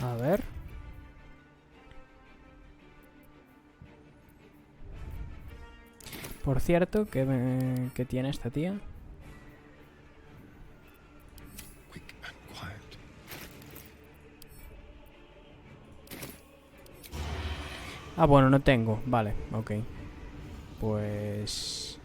A ver. Por cierto, ¿qué tiene esta tía? Ah, bueno, no tengo. Vale, ok. Pues...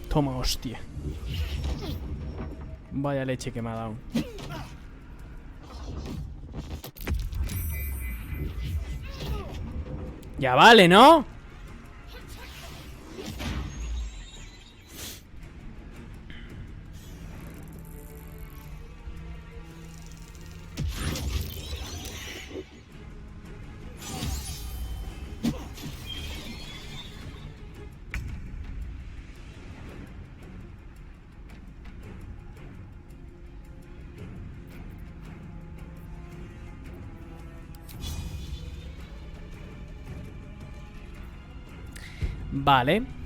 Toma, hostia. Vaya leche que me ha dado. Ya vale, ¿no? Vale.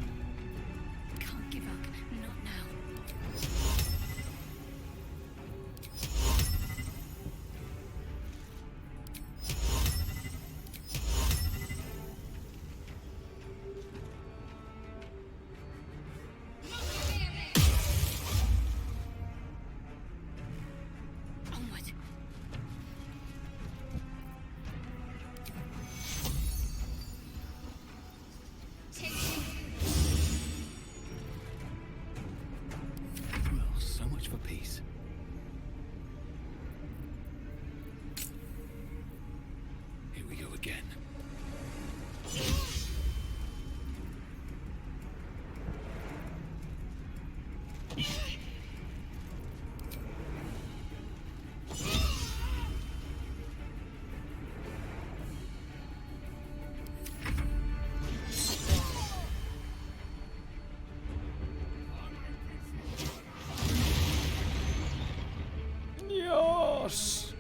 Dios.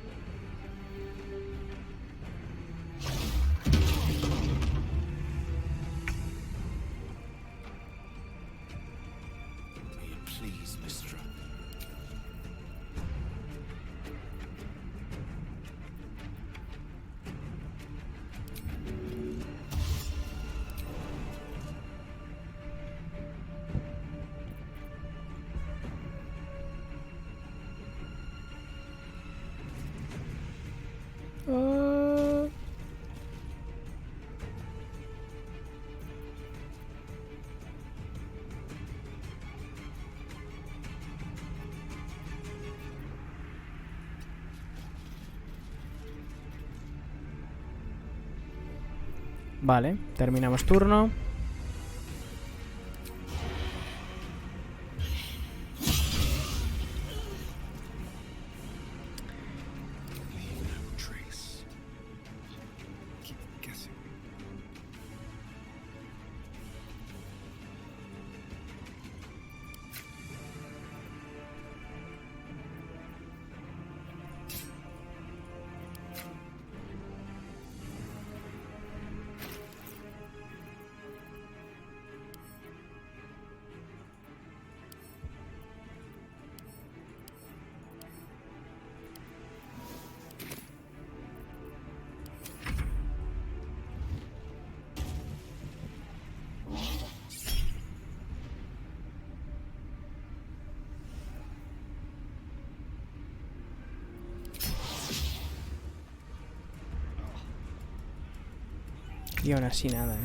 Please, mistress. Vale, terminamos turno. Y aún así nada,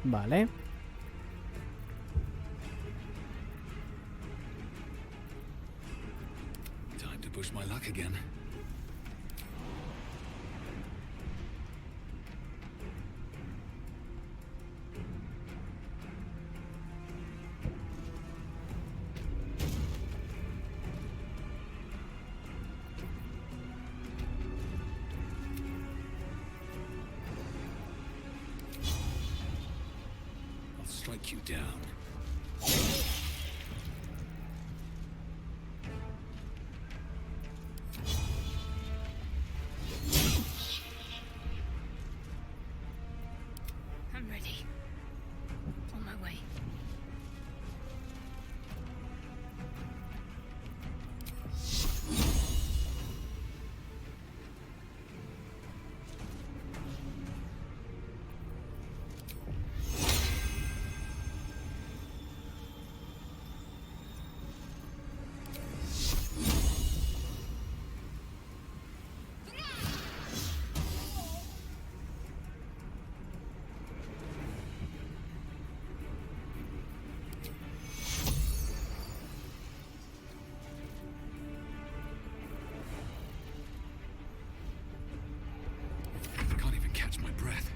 Vale. Time to push my luck again. strike you down. I'm ready. On my way. I can't even catch my breath.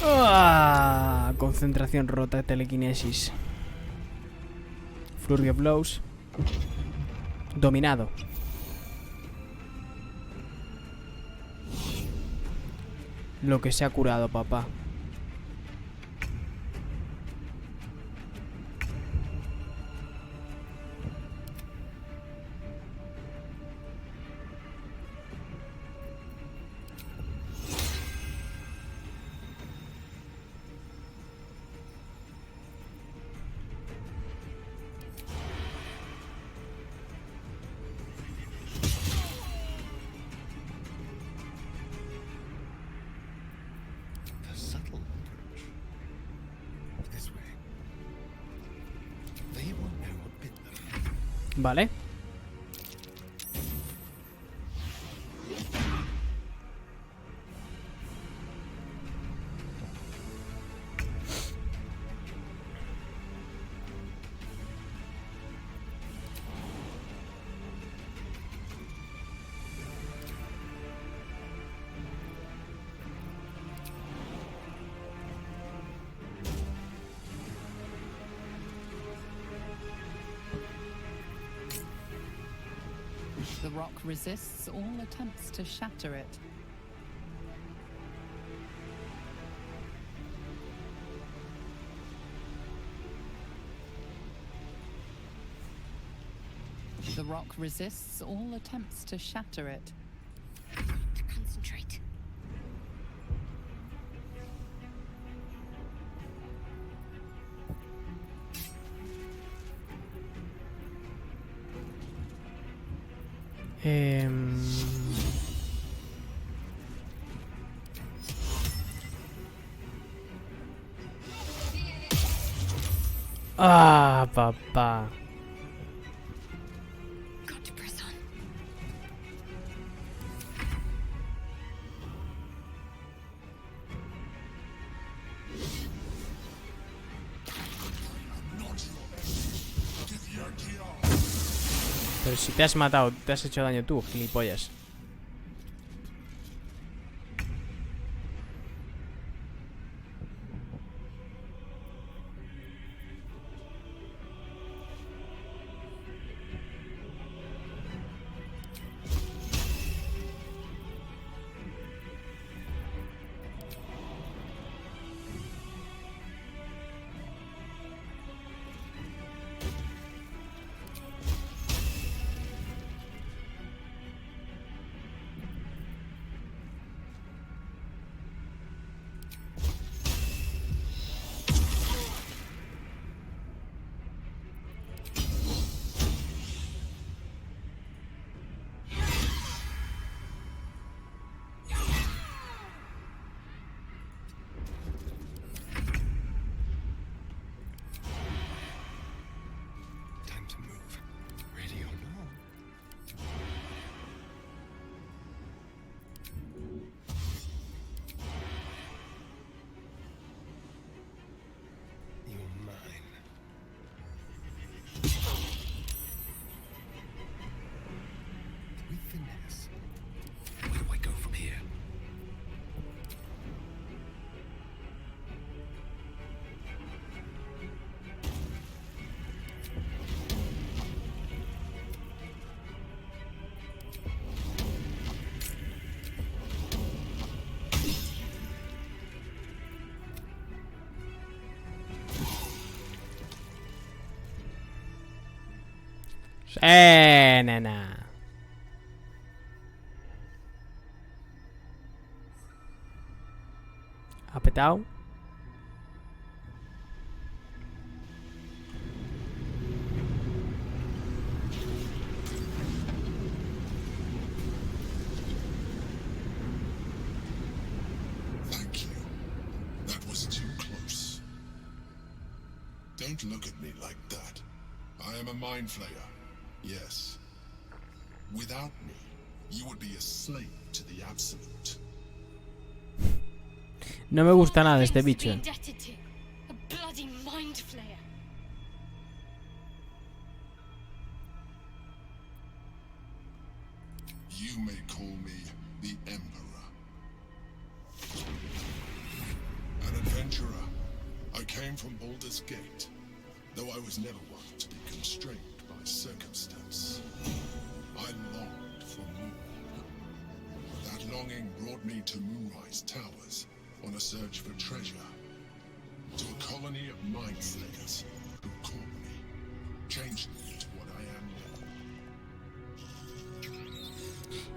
¡Ah! Concentración rota, telequinesis. Flurry of Blows. Dominado. Lo que se ha curado, papá. The subtle approach. This way. They won't know what bit them. Vale. The rock resists all attempts to shatter it. The rock resists all attempts to shatter it. To concentrate. Ah, papá. Got to press on. Pero si te has matado, te has hecho daño tú, gilipollas. Nena. ¿Ha petado? Thank you. That was too close. Don't look at me like that. I am a mind flayer. Yes. Without me, you would be a slave to the absolute. No me gusta nada este bicho. Indebted to a bloody mind flayer. You may call me the Emperor. An adventurer. I came from Baldurs Gate, though I was never one to be constrained by circumstance. I longed for more. That longing brought me to Moonrise Towers on a search for treasure. To a colony of mind flayers who caught me, changed me to what I am now.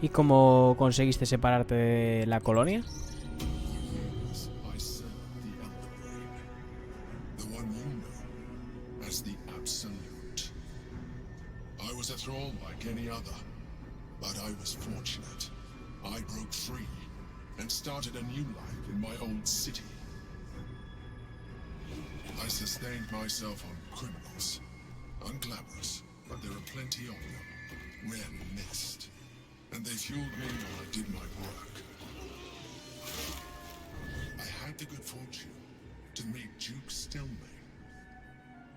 ¿Y cómo conseguiste separarte de la colonia? I served the Elder Brain, the one you know as the Absolute. I was a thrall like any other, but I was fortunate. I broke free and started a new life in my old city. I sustained myself on criminals. Unglamorous, but there are plenty of them, rarely missed. And they fueled me while I did my work. I had the good fortune to meet Duke Stelmane.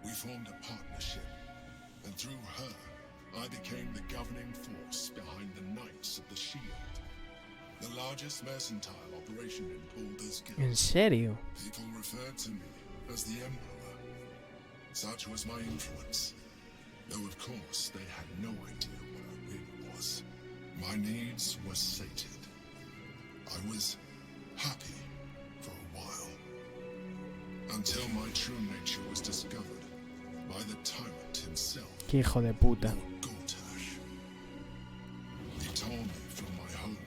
We formed a partnership, and through her, I became the governing force behind the Knights of the Shield, the largest mercantile operation in Baldurs Gate. ¿En serio? People referred to me as the Emperor. Such was my influence, though of course they had no idea what I really was. My needs were sated. I was happy for a while, until my true nature was discovered by the tyrant himself. Qué hijo de puta. Lord Gortash. He tore me from my home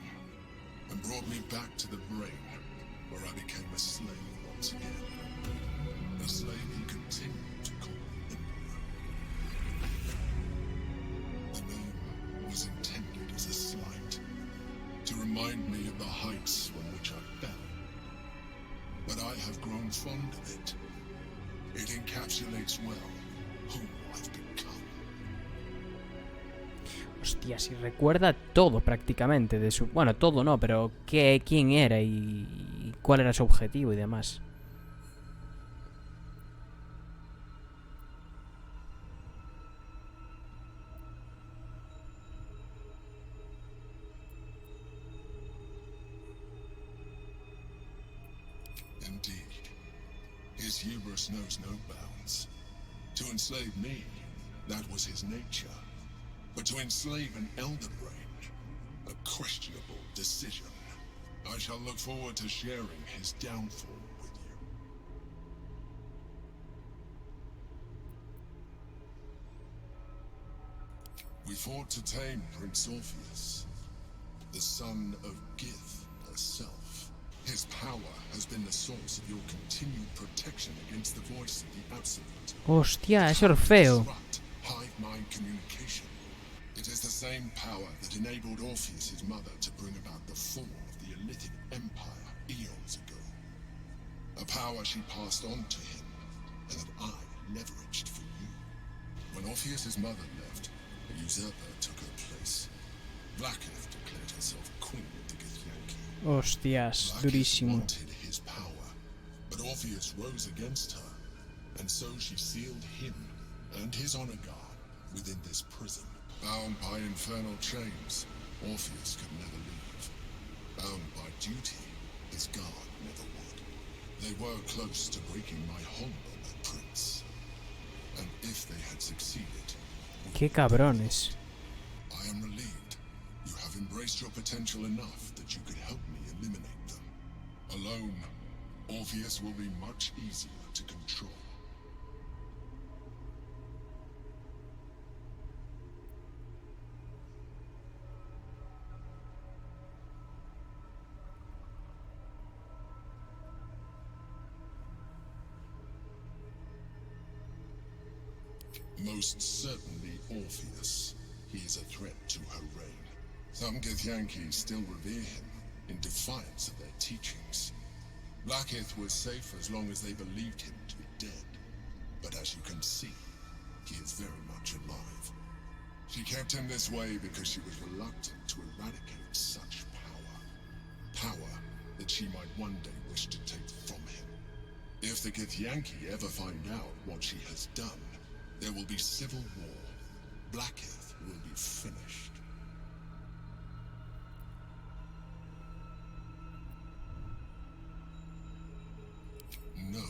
and brought me back to the brain, where I became a slave once again. A slave he continued to call Emperor. The name was intended as a slight, to remind me of the heights from which I fell. But I have grown fond of it. It encapsulates well who I've become. Hostia, si recuerda todo prácticamente de su... Bueno, todo no, pero quién era y cuál era su objetivo y demás. Indeed, his hubris knows no bounds. To enslave me, that was his nature. But to enslave an Elder Brain, a questionable decision. I shall look forward to sharing his downfall with you. We fought to tame Prince Orpheus, the son of Gith herself. His power has been the source of your continued protection against the voice of the Absolute. Hostia, es Orfeo. Disrupt hive mind communication. It is the same power that enabled Orpheus' mother to bring about the fall of the Elithic Empire eons ago. A power she passed on to him, and that I leveraged for you. When Orpheus' mother left, a usurper took her place. Blacketh declared herself queen of the Githyanki. Hostias, Blacketh durísimo. wanted his power, but Orpheus rose against her, and so she sealed him and his honor guard within this prison. Bound by infernal chains, Orpheus could never leave. Bound by duty, his guard never would. They were close to breaking my hold on that prince. And if they had succeeded... Qué cabrones. I am relieved. You have embraced your potential enough that you could help me eliminate them. Alone, Orpheus will be much easier to control. Most certainly Orpheus. He is a threat to her reign. Some Githyanki still revere him, in defiance of their teachings. Blackith was safe as long as they believed him to be dead. But as you can see, he is very much alive. She kept him this way because she was reluctant to eradicate such power. Power that she might one day wish to take from him. If the Githyanki ever find out what she has done, there will be civil war. Blackith will be finished. No.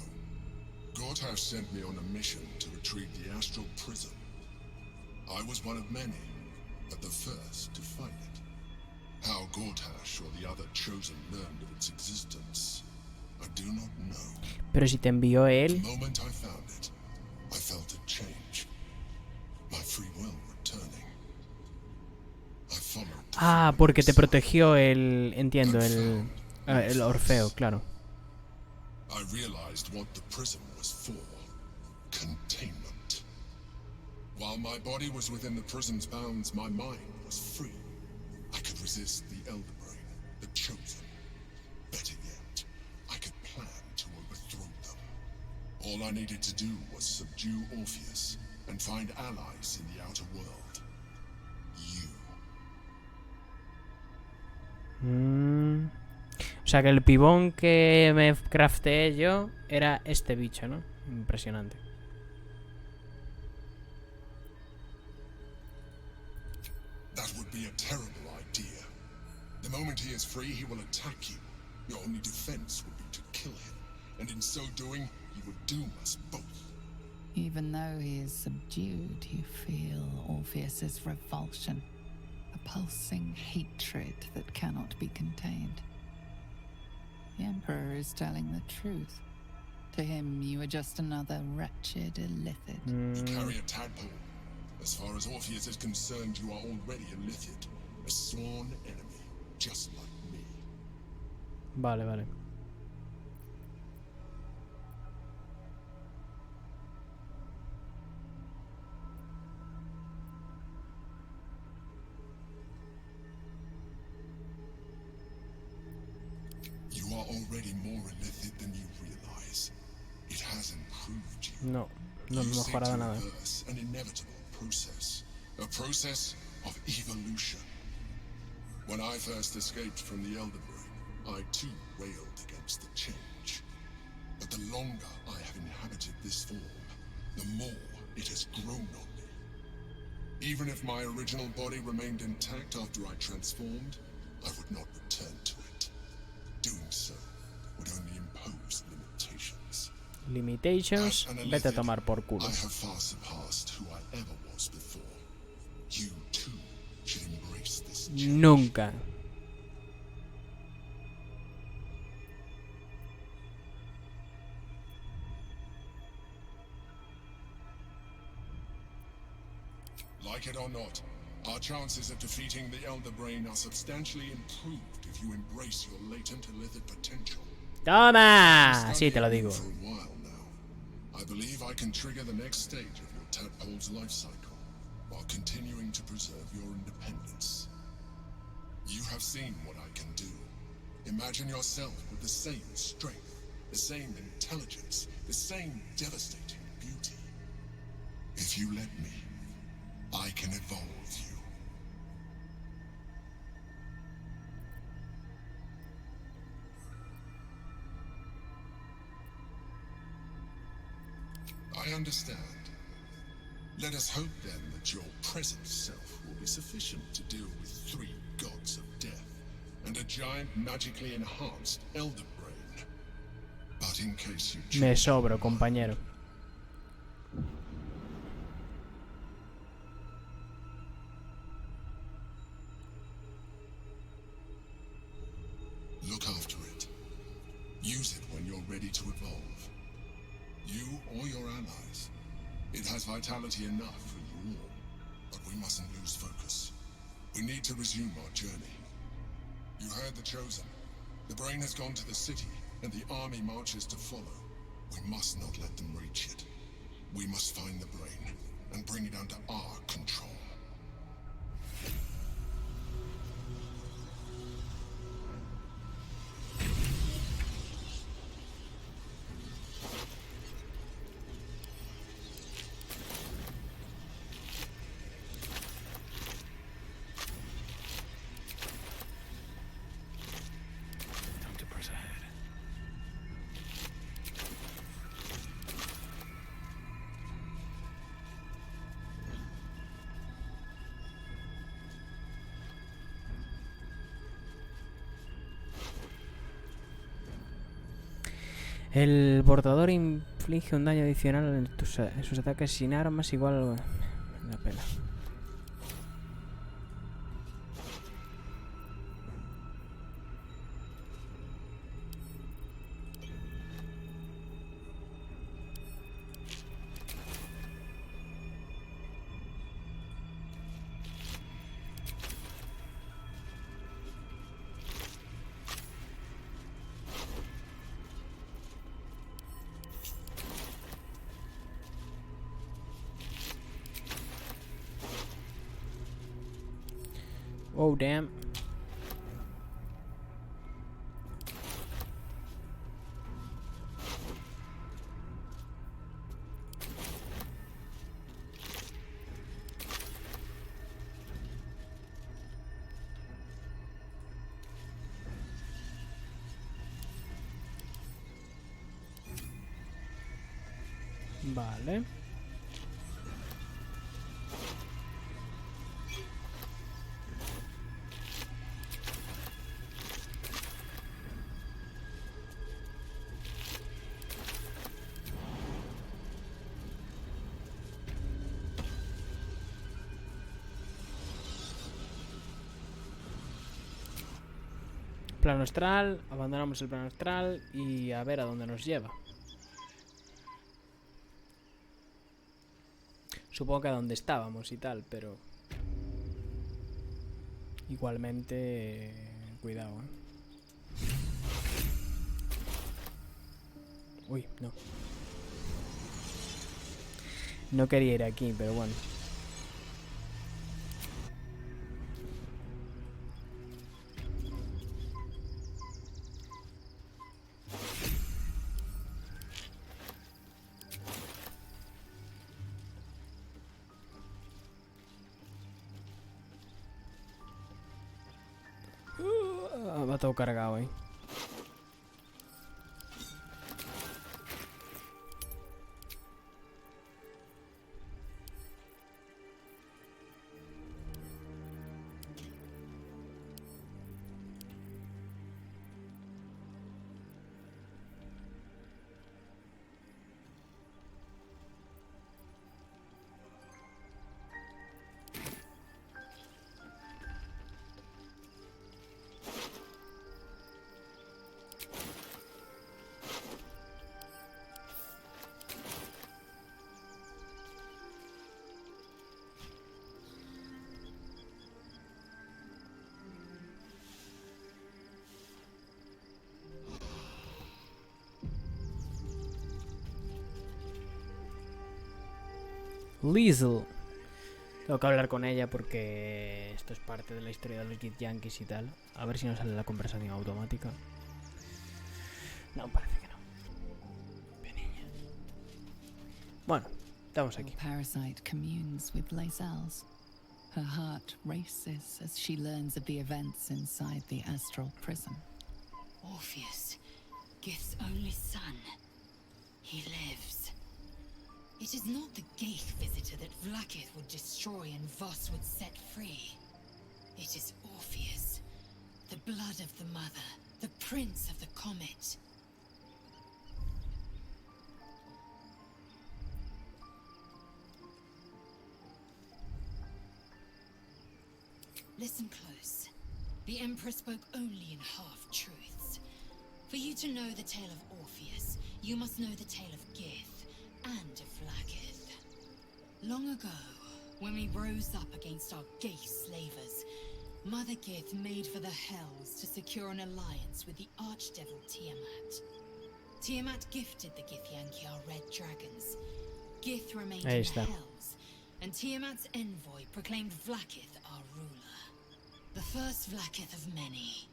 Gortash sent me on a mission to retrieve the astral prism. I was one of many, but the first to find it. How Gortash or the other chosen learned of its existence, I do not know. Pero si te envió él. The moment I found it, I felt a change. My free will returning. I followed. Ah, porque te protegió el, entiendo, el Orfeo, claro. I realized what the prism was for. Containment. While my body was within the prism's bounds, my mind was free. I could resist the Elder Brain, the Chosen. Better yet, I could plan to overthrow them. All I needed to do was subdue Orpheus and find allies in the outer world. You. O sea que el pibón que me crafteé yo era este bicho, ¿no? Impresionante. That would be a terrible idea. The moment he is free, he will attack you. Your only defense would be to kill him, and in so doing, he would doom us both. Even though he is subdued, you feel Orpheus's revulsion, a pulsing hatred that cannot be contained. The Emperor is telling the truth. To him, you are just another wretched illithid. You carry a tadpole. As far as Orpheus is concerned, you are already a illithid, a sworn enemy, just like me. Vale, vale. You are already more illithid than you realize. It has improved you. No, no You hemos seek mejorado to nada. reverse an inevitable process, a process of evolution. When I first escaped from the Elder Brain, I too railed against the change. But the longer I have inhabited this form, the more it has grown on me. Even if my original body remained intact after I transformed, I would not return to it. Doing so would only impose limitations. Limitations, vete a tomar por culo. I have far surpassed who I ever was before. You too should embrace this change. Nunca. Like it or not, our chances of defeating the Elder Brain are substantially improved if you embrace your latent illithid potential. ¡Toma! Sí, te lo digo. For a while now, I believe I can trigger the next stage of your tadpole's life cycle while continuing to preserve your independence. You have seen what I can do. Imagine yourself with the same strength, the same intelligence, the same devastating beauty. If you let me, I can evolve you. I understand. Let us hope then that your present self will be sufficient to deal with 3 gods of death and a giant magically enhanced Elder Brain. But in case you choose, Me sobro, compañero. look after it. Use it when you're ready to evolve. You or your allies. It has vitality enough for you all, but we mustn't lose focus. We need to resume our journey. You heard the Chosen. The Brain has gone to the city, and the army marches to follow. We must not let them reach it. We must find the Brain, and bring it under our control. Time to press ahead. El portador inflige un daño adicional en sus ataques sin armas igual... Me da pena. Oh, damn. Vale. Plano astral, abandonamos el plano astral y a ver a dónde nos lleva. Supongo que a donde estábamos y tal, pero... Igualmente... Cuidado, Uy, no. No quería ir aquí, pero bueno. Va todo cargado ahí. Liesl. Tengo que hablar con ella porque esto es parte de la historia de los Git Yankees y tal. A ver si nos sale la conversación automática. No, parece que no. Bien, niña. Bueno, estamos aquí. The parasite communes with Lae'zel's. Her heart races as she learns of the events inside the astral prison. Orpheus, Gith's only son. He lives. It is not the Ghaith visitor that Vlaakith would destroy and Voss would set free. It is Orpheus, the blood of the mother, the prince of the comet. Listen close. The Emperor spoke only in half-truths. For you to know the tale of Orpheus, you must know the tale of Gith and of Vlaakith. Long ago, when we rose up against our Ghaith slavers, Mother Gith made for the Hells to secure an alliance with the Archdevil Tiamat. Tiamat gifted the Githyanki our red dragons. Gith remained in the Hells, and Tiamat's envoy proclaimed Vlaakith our ruler. The first Vlaakith of many.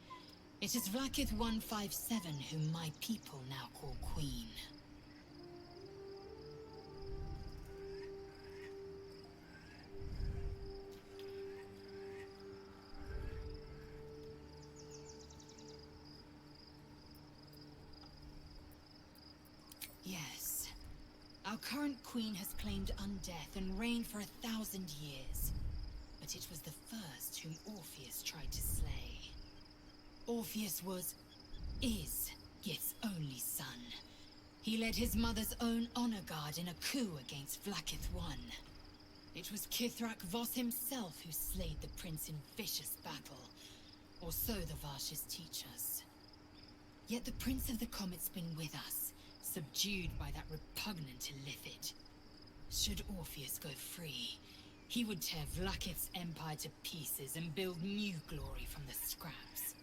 It is Vlaakith 157 whom my people now call Queen. Yes. Our current queen has claimed undeath and reigned for 1,000 years. But it was the first whom Orpheus tried to slay. Orpheus is Gith's only son. He led his mother's own honor guard in a coup against Vlaakith I. It was Kithrak Voss himself who slayed the prince in vicious battle, or so the Varshas teach us. Yet the Prince of the Comet's been with us, subdued by that repugnant illithid. Should Orpheus go free, he would tear Vlaakith's empire to pieces and build new glory from the scraps.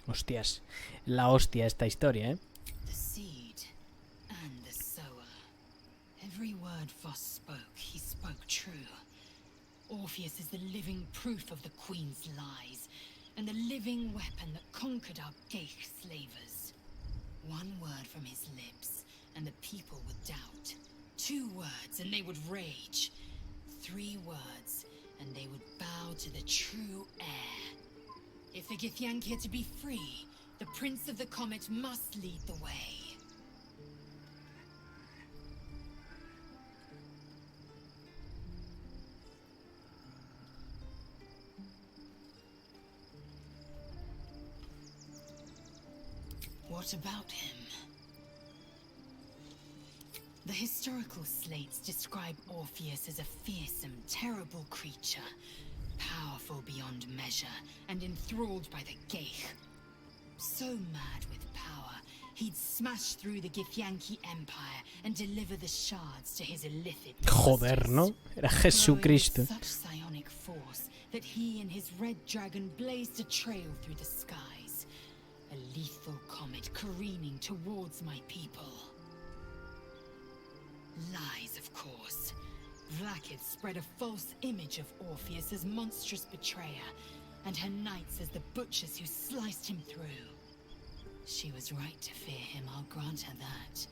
Hostias, la hostia esta historia, ¿eh? The seed and the sower. Every word Voss spoke, he spoke true. Orpheus is the living proof of the Queen's lies, and the living weapon that conquered our Geich slavers. One word from his lips, and the people would doubt. 2 words, and they would rage. 3 words, and they would bow to the true heir. If the Githyanki are to be free, the Prince of the Comet must lead the way. What about him? The historical slates describe Orpheus as a fearsome, terrible creature, powerful beyond measure, and enthralled by the Geich. So mad with power, he'd smash through the Githyanki Empire and deliver the shards to his illithid Joder, ¿no? Era Jesucristo. such psionic force that he and his red dragon blazed a trail through the skies. A lethal comet careening towards my people. Lies, of course. Vlaakith spread a false image of Orpheus as monstrous betrayer, and her knights as the butchers who sliced him through. She was right to fear him, I'll grant her that.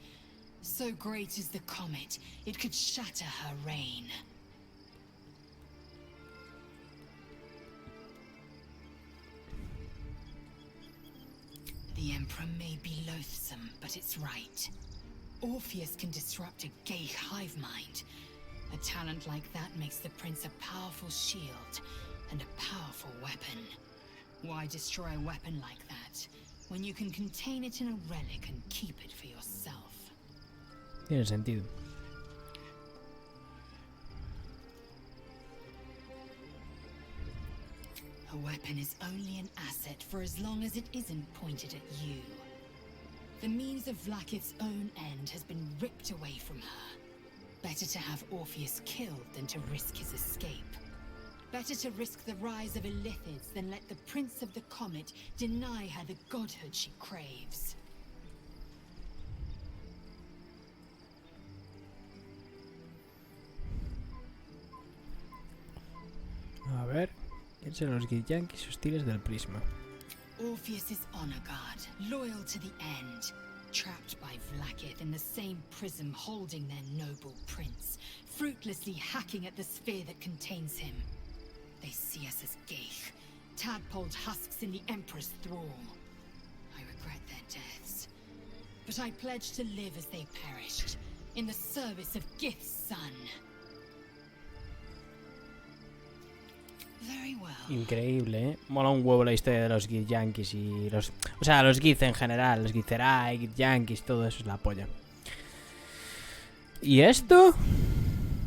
So great is the comet, it could shatter her reign. The Emperor may be loathsome, but it's right. Orpheus can disrupt a Geich hive mind. A talent like that makes the Prince a powerful shield and a powerful weapon. Why destroy a weapon like that, when you can contain it in a relic and keep it for yourself? Tiene sentido. A weapon is only an asset for as long as it isn't pointed at you. The means of Vlaakith's own end has been ripped away from her. Better to have Orpheus killed than to risk his escape. Better to risk the rise of illithids than let the Prince of the Comet deny her the godhood she craves. A ver, ¿quién son los Githyanki hostiles del prisma? Orpheus is honor guard, loyal to the end. Trapped by Vlaakith in the same prism holding their noble prince, fruitlessly hacking at the sphere that contains him. They see us as Geich, tadpoled husks in the Emperor's thrall. I regret their deaths, but I pledge to live as they perished, in the service of Gith's son. Very well. Increíble, ¿eh? Mola un huevo la historia de los Githyankis y los... O sea, los Gith en general, los Githzerai, Githyankis, todo eso es la polla. ¿Y esto?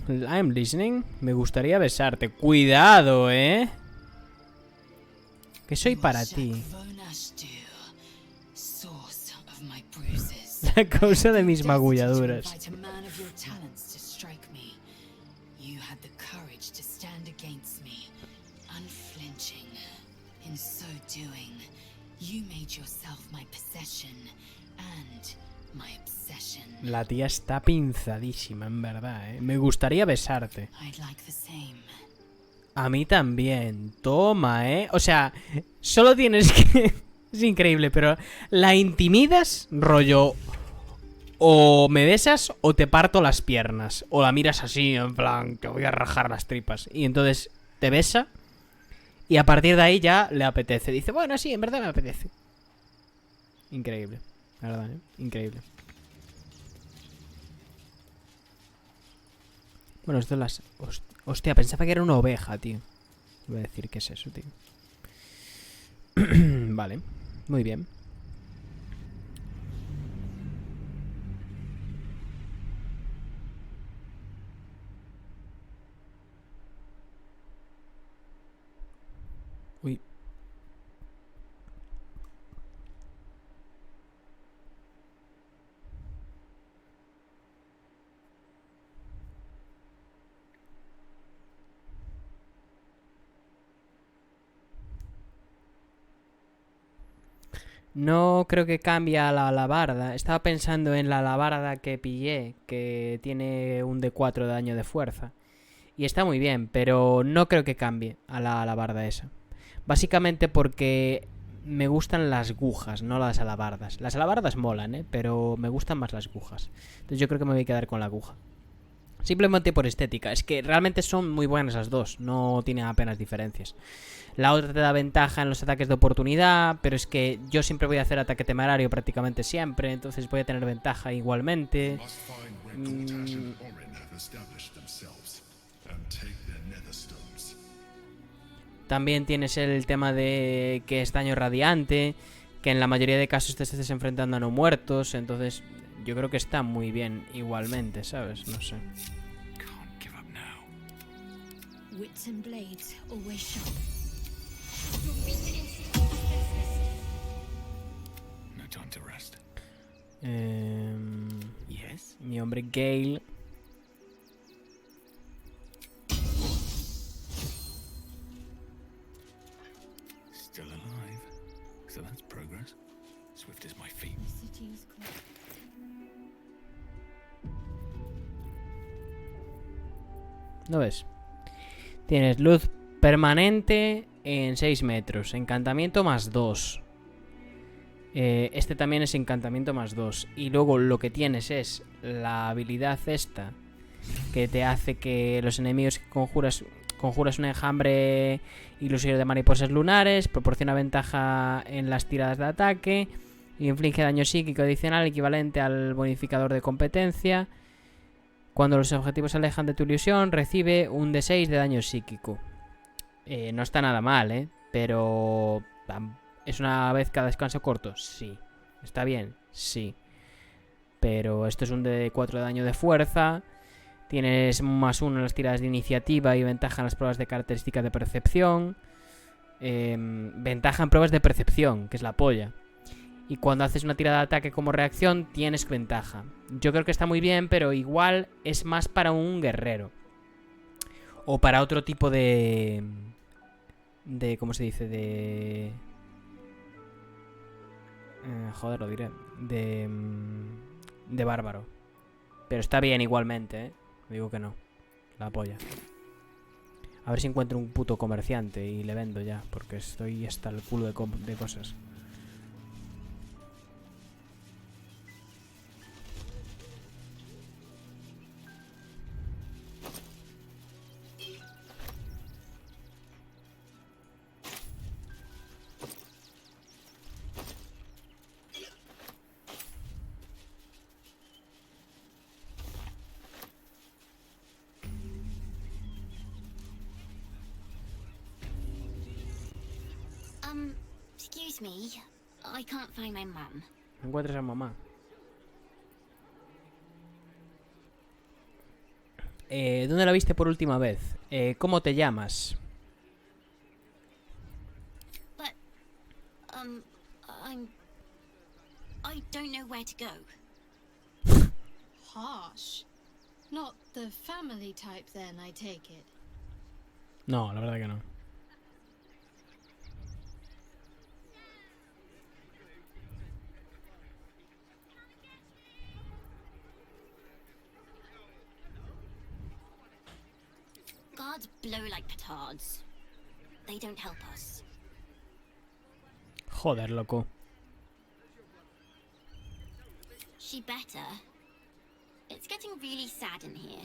I'm listening. Me gustaría besarte. ¡Cuidado, eh! Que soy para ti. La causa de mis magulladuras. In so doing, you made yourself my possession and my obsession. La tía está pinzadísima, en verdad, ¿eh? Me gustaría besarte. I'd like the same. A mí también. Toma, ¿eh? O sea, solo tienes que... Es increíble, pero la intimidas, rollo... O me besas o te parto las piernas. O la miras así, en plan, te voy a rajar las tripas. Y entonces te besa. Y a partir de ahí ya le apetece. Dice, bueno, sí, en verdad me apetece. Increíble. La verdad, ¿eh? Increíble. Bueno, esto es las... Hostia, pensaba que era una oveja, tío. Voy a decir qué es eso, tío. Vale, muy bien. Uy. No creo que cambie a la alabarda. Estaba pensando en la alabarda que pillé, que tiene un D4 de daño de fuerza. Y está muy bien, pero no creo que cambie a la alabarda esa. Básicamente porque me gustan las agujas, no las alabardas. Las alabardas molan, pero me gustan más las agujas. Entonces yo creo que me voy a quedar con la aguja. Simplemente por estética. Es que realmente son muy buenas las dos. No tienen apenas diferencias. La otra te da ventaja en los ataques de oportunidad, pero es que yo siempre voy a hacer ataque temerario prácticamente siempre, entonces voy a tener ventaja igualmente. También tienes el tema de que es daño radiante, que en la mayoría de casos te estés enfrentando a no muertos, entonces yo creo que está muy bien igualmente, ¿sabes? No sé. Wits and blades always sharp. No time to rest. Yes. Mi hombre Gale. Still alive. So that's progress. Swift as my feet. ¿No ves? Tienes luz permanente en 6 metros. Encantamiento más 2. Este también es encantamiento más 2. Y luego lo que tienes es la habilidad esta, que te hace que los enemigos que conjuras un enjambre ilusorio de mariposas lunares, proporciona ventaja en las tiradas de ataque y inflige daño psíquico adicional equivalente al bonificador de competencia. Cuando los objetivos se alejan de tu ilusión, recibe un D6 de daño psíquico. No está nada mal, pero... ¿Es una vez cada descanso corto? Sí. ¿Está bien? Sí. Pero esto es un D4 de daño de fuerza. Tienes más 1 en las tiradas de iniciativa y ventaja en las pruebas de características de percepción. Ventaja en pruebas de percepción, que es la polla. Y cuando haces una tirada de ataque como reacción, tienes ventaja. Yo creo que está muy bien, pero igual es más para un guerrero. O para otro tipo de... ¿cómo se dice? Joder, lo diré. De bárbaro. Pero está bien igualmente, Digo que no. La polla. A ver si encuentro un puto comerciante y le vendo ya. Porque estoy hasta el culo de cosas. Excuse me. I can't find my mum. No encuentras a mamá. ¿Dónde la viste por última vez? ¿Cómo te llamas? But, I don't know where to go. Harsh. Not the family type then, I take it. No, la verdad que no. Cards blow like petards. They don't help us. Joder, loco. She better. It's getting really sad in here.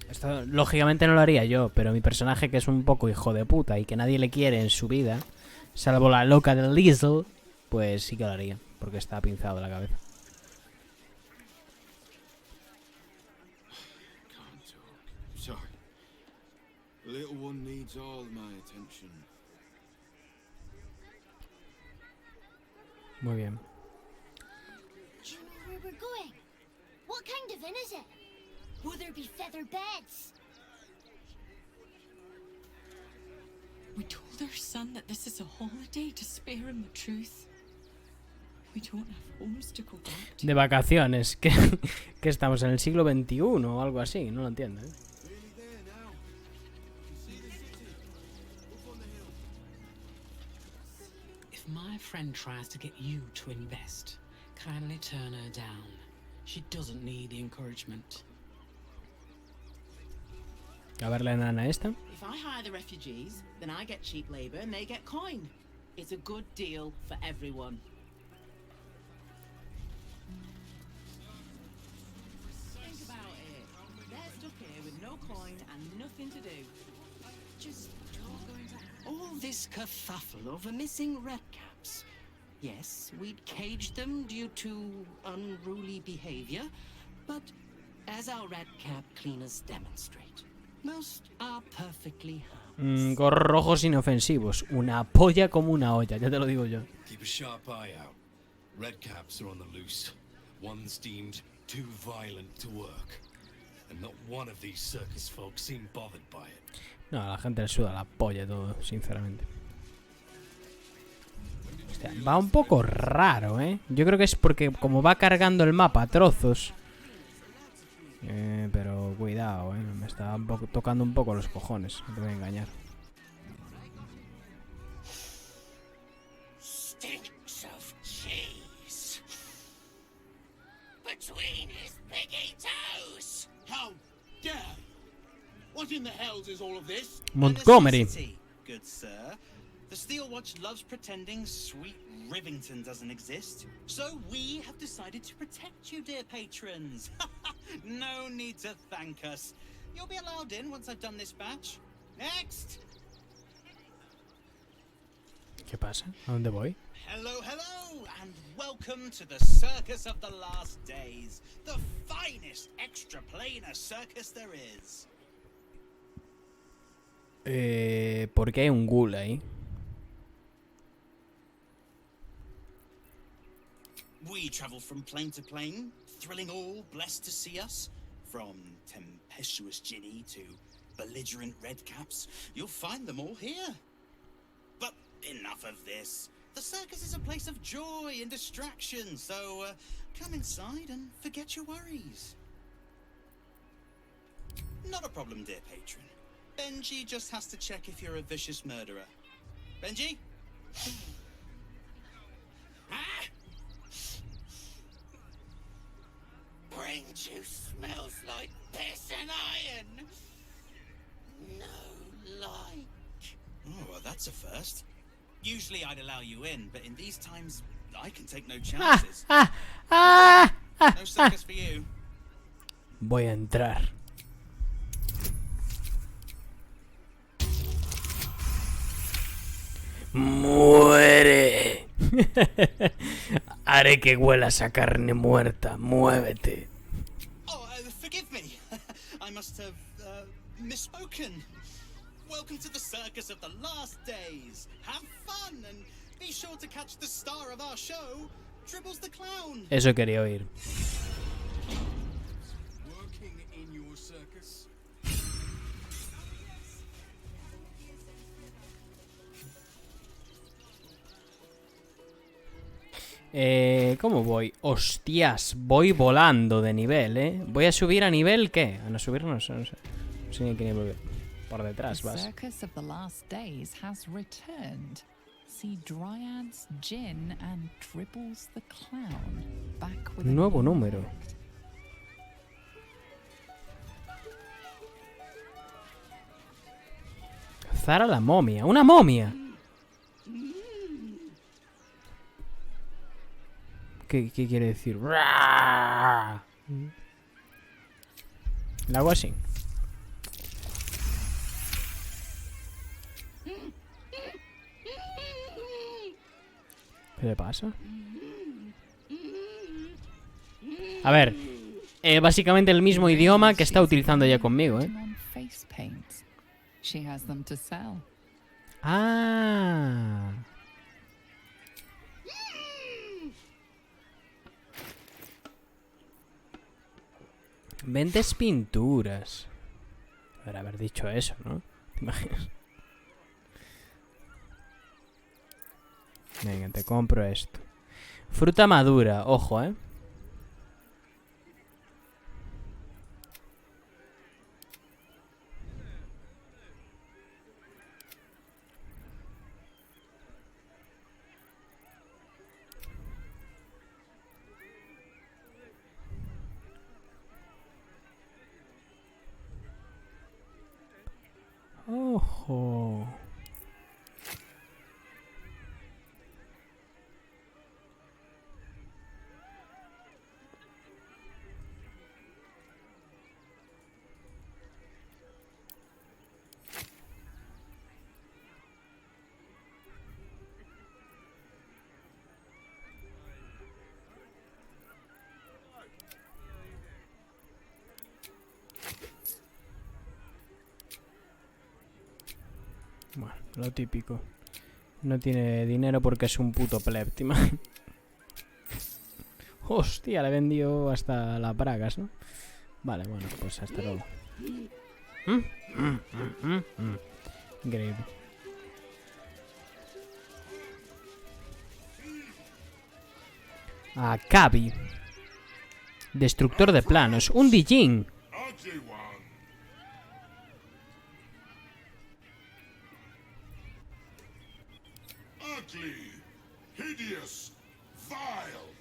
Esto lógicamente no lo haría yo, pero mi personaje, que es un poco hijo de puta y que nadie le quiere en su vida, salvo la loca del Liesel, pues sí que lo haría, porque está pinzado de la cabeza. Can't talk. Sorry. The little one needs all my attention. Muy bien. Do you know where we're going? What kind of inn is it? Will there be feather beds? We told our son that this is a holiday to spare him the truth. We don't have homes to go back to. De vacaciones, que estamos en el siglo XXI o algo así, no lo entiendo, ¿eh? Nearly there now. You see the city? Up on the hill. If my friend tries to get you to invest, kindly turn her down. She doesn't need the encouragement. A ver la enana esta. If I hire the refugees, then I get cheap labor and they get coin. It's a good deal for everyone. Think about it. They're stuck here with no coin and nothing to do. Just not going to happen. All this kerfuffle over missing redcaps. Yes, we'd caged them due to unruly behavior, but as our redcap cleaners demonstrate, most are perfectly harmless. Gorros rojos inofensivos. Una polla como una olla, ya te lo digo yo. Keep a sharp eye out. Red caps are on the loose. One's deemed too violent to work. And not one of these circus folks seem bothered by it. No, a la gente le suda la polla todo, sinceramente. Hostia, va un poco raro, ¿eh? Yo creo que es porque como va cargando el mapa a trozos. Pero cuidado, me está tocando un poco los cojones, no te voy a engañar. Stinks of cheese between his piggy toes. How dare you? What in the hells is all of this? Montgomery. Good sir. The Steel Watch loves pretending sweet Rivington doesn't exist. So we have decided to protect you, dear patrons. No need to thank us. You'll be allowed in once I've done this batch. Next! ¿Qué pasa? ¿A dónde voy? Hello, hello, and welcome to the Circus of the Last Days. The finest extra-planar circus there is. ¿Por qué hay un ghoul ahí? We travel from plane to plane, thrilling all blessed to see us. From tempestuous Ginny to belligerent redcaps, you'll find them all here. But enough of this. The circus is a place of joy and distraction, so come inside and forget your worries. Not a problem, dear patron. Benji just has to check if you're a vicious murderer. Benji? Ah! Brain juice smells like piss and iron. No like. Oh, well, that's a first. Usually I'd allow you in, but in these times, I can take no chances. No circus for you. Voy a entrar. ¡Muere! Haré que huelas a carne muerta. Muévete. Oh, forgive me. I must have misspoken. Welcome to the circus of the last days. Have fun and be sure to catch the star of our show, Dribbles the Clown. Eso quería oír. Working in your circus? ¿Cómo voy? Hostias, voy volando de nivel, ¿eh? ¿Voy a subir a nivel qué? ¿A no subir? No sé. No sé ni qué nivel. Por detrás The vas. Circus of the Last Days has returned. See Dryads, Jin, and Dribbles the Clown. Back with a Nuevo new número. act. cazar a la momia. ¡Una momia! ¿Qué quiere decir? Le hago así. ¿Qué le pasa? A ver, básicamente el mismo idioma que está utilizando ya conmigo, ¿eh? Ah. Vendes pinturas. Haber dicho eso, ¿no? ¿Te imaginas? Venga, te compro esto. Fruta madura, ojo, ¿eh? Ojo. Bueno, lo típico. No tiene dinero porque es un puto pleb, ¿te imaginas? Hostia, le he vendido hasta las bragas, ¿no? Vale, bueno, pues hasta luego. Increíble. Akabi. Destructor de planos. Un Dijin. Hideous, vile.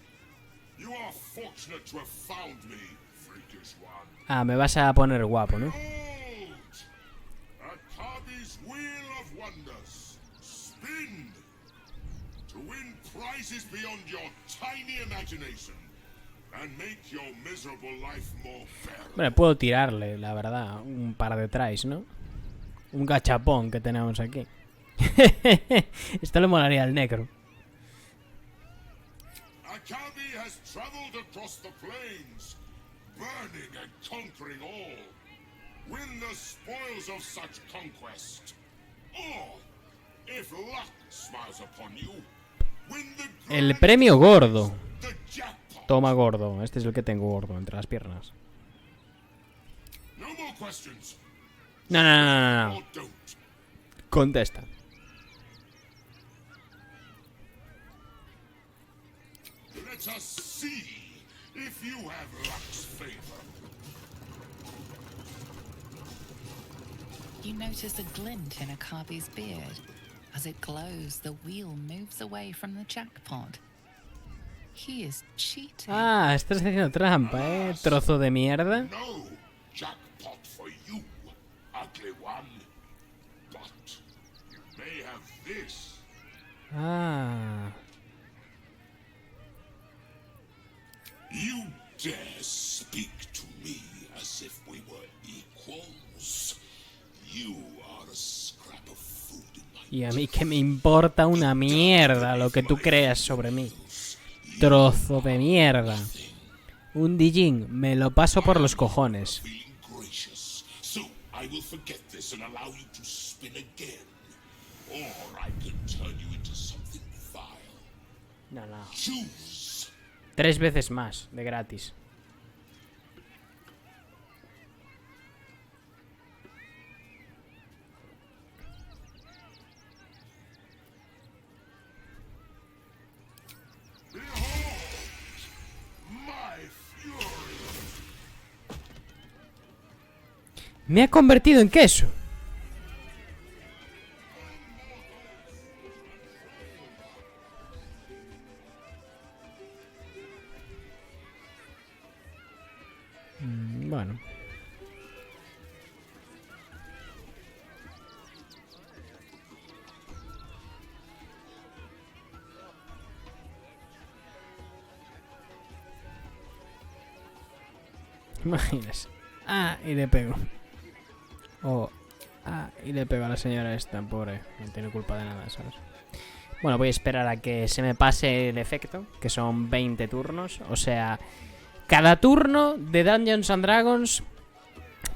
You are fortunate to have found me, freakish one. Ah, me vas a poner guapo, ¿no? Akabi's wheel of wonders. Spin to win prizes beyond your tiny imagination and make your miserable life more bearable. Bueno, puedo tirarle, la verdad, un par de tries, ¿no? Un gachapón que tenemos aquí. Esto le molaría al negro. Akabi has traveled across the plains, burning and conquering all. Win the spoils of such conquest. Or, if luck smiles upon you, win the El premio gordo. the jackpot. Toma gordo. Este es el que tengo gordo entre las piernas. No more questions. No. Or don't. Contesta. Let us see if you have luck's favor. You notice a glint in Akabi's beard. As it glows, the wheel moves away from the jackpot. He is cheating. Ah, estás haciendo trampa, ¿eh? Trozo de mierda. No jackpot for you, ugly one. But you may have this. Ah. You dare speak to me as if we were equals. You are a scrap of food in my Y a mí que me importa una mierda lo que tú creas sobre mí. Trozo de mierda. Un Dijin, me lo paso por los cojones. feeling gracious. So I will forget this and allow you to spin again. Or I can turn you into something vile. No. Choose. 3 veces más, de gratis. Me ha convertido en queso. Bueno. Imagínese. Ah, y le pego. Oh, ah, y le pego a la señora esta, pobre. No tiene culpa de nada, ¿sabes? Bueno, voy a esperar a que se me pase el efecto, que son 20 turnos. O sea, cada turno de Dungeons and Dragons,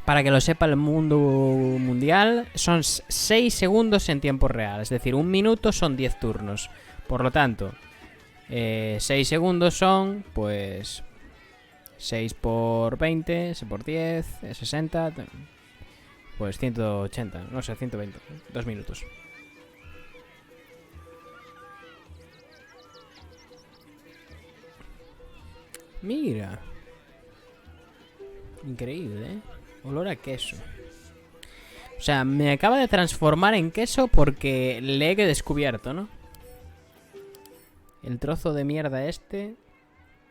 para que lo sepa el mundo mundial, son 6 segundos en tiempo real. Es decir, un minuto son 10 turnos. Por lo tanto, 6 segundos son, pues, 6 por 20, 6 por 10, 60, pues 180, no sé, 120, 2 minutos. Mira. Increíble, ¿eh? Olor a queso. O sea, me acaba de transformar en queso porque le he descubierto, ¿no? El trozo de mierda este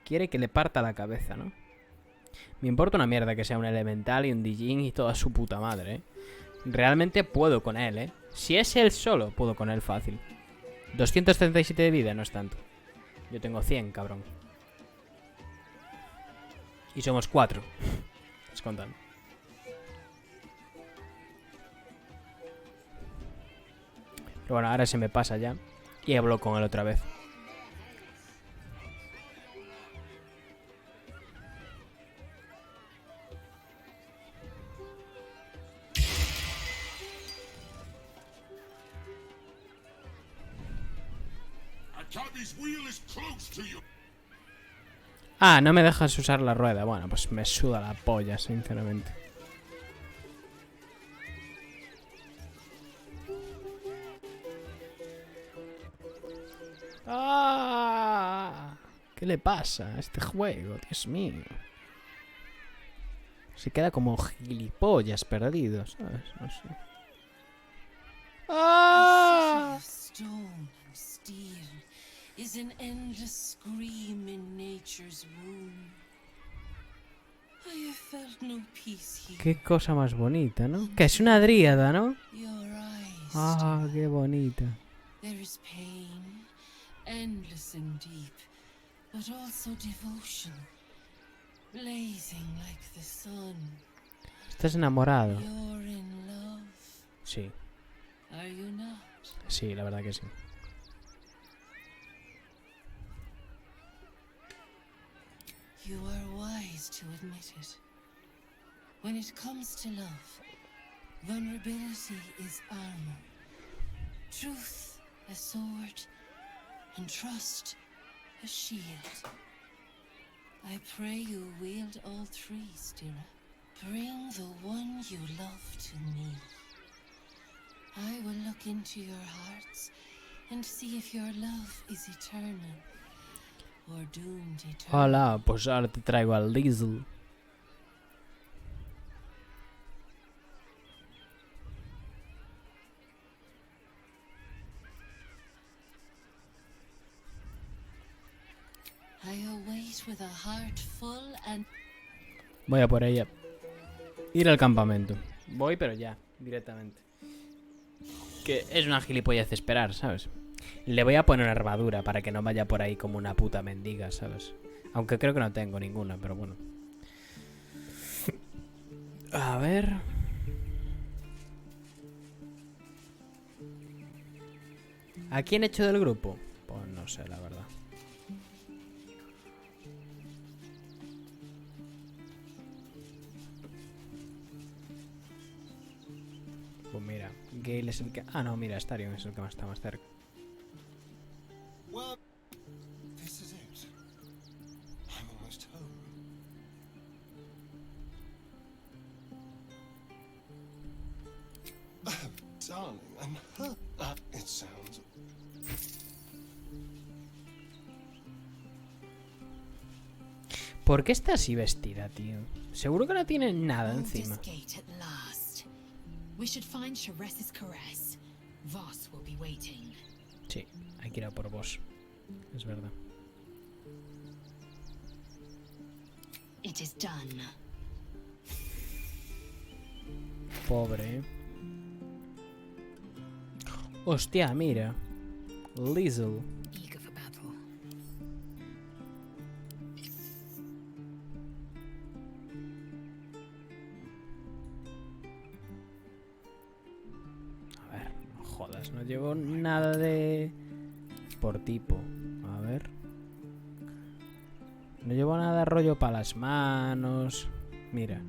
quiere que le parta la cabeza, ¿no? Me importa una mierda que sea un elemental y un Dijin y toda su puta madre, ¿eh? Realmente puedo con él, ¿eh? Si es él solo, puedo con él fácil. 237 de vida, no es tanto. Yo tengo 100, cabrón. Y somos 4. Es contando. Pero bueno, ahora se me pasa ya. Y hablo con él otra vez. Ah, no me dejas usar la rueda. Bueno, pues me suda la polla, sinceramente. ¡Ah! ¿Qué le pasa a este juego? Dios mío. Se queda como gilipollas perdido, ¿sabes? No sé. ¡Ah! Is an endless scream in nature's womb. I have felt no peace here. Qué cosa más bonita, ¿no? Que es una dríada, ¿no? Ah, qué bonita. There is pain, endless and deep, but also devotion, blazing like the sun. ¿Estás enamorado? You're in love. Sí. Are you not? Sí, la verdad que sí. You are wise to admit it. When it comes to love, vulnerability is armor, truth a sword, and trust a shield. I pray you wield all three, Stira. Bring the one you love to me. I will look into your hearts and see if your love is eternal. Hola, pues ahora te traigo al Diesel. Voy a por ella. Ir al campamento. Voy, pero ya, directamente. Que es una gilipollez esperar, ¿sabes? Le voy a poner una armadura para que no vaya por ahí como una puta mendiga, ¿sabes? Aunque creo que no tengo ninguna, pero bueno. A ver. ¿A quién he hecho del grupo? Pues no sé, la verdad. Pues mira, Gale es el que... Ah, no, mira, Starion es el que está más cerca. Well, this is it. I'm almost home. Darling, I'm hurt. It sounds... ¿Por qué está así vestida, tío? Seguro que no tiene nada encima. Sí, hay que ir a por vos. Es verdad. Pobre, ¿eh? Hostia, mira. Lizzle. llevo nada de... Por tipo. A ver. No llevo nada de rollo para las manos. Mira.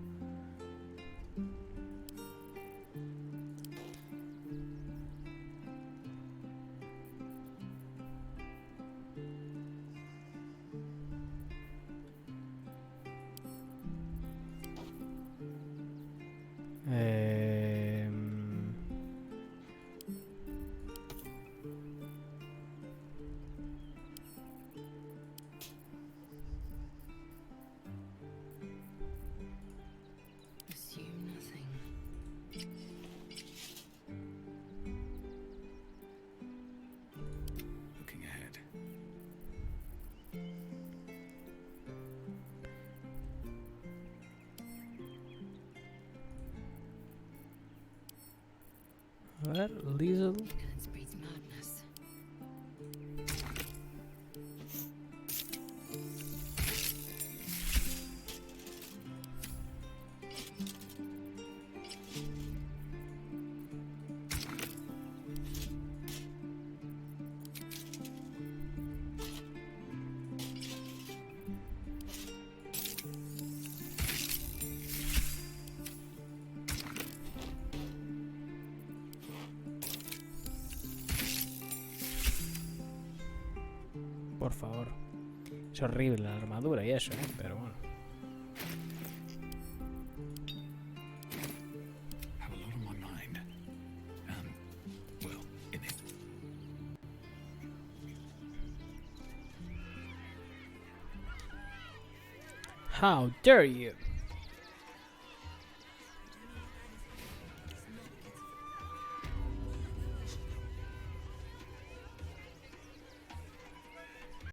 Assume nothing. Looking ahead. A ver, Liesel. Ignorance breeds madness. Por favor. Es horrible la armadura y eso, pero bueno. Have a lot on my mind. Well, in it. How dare you?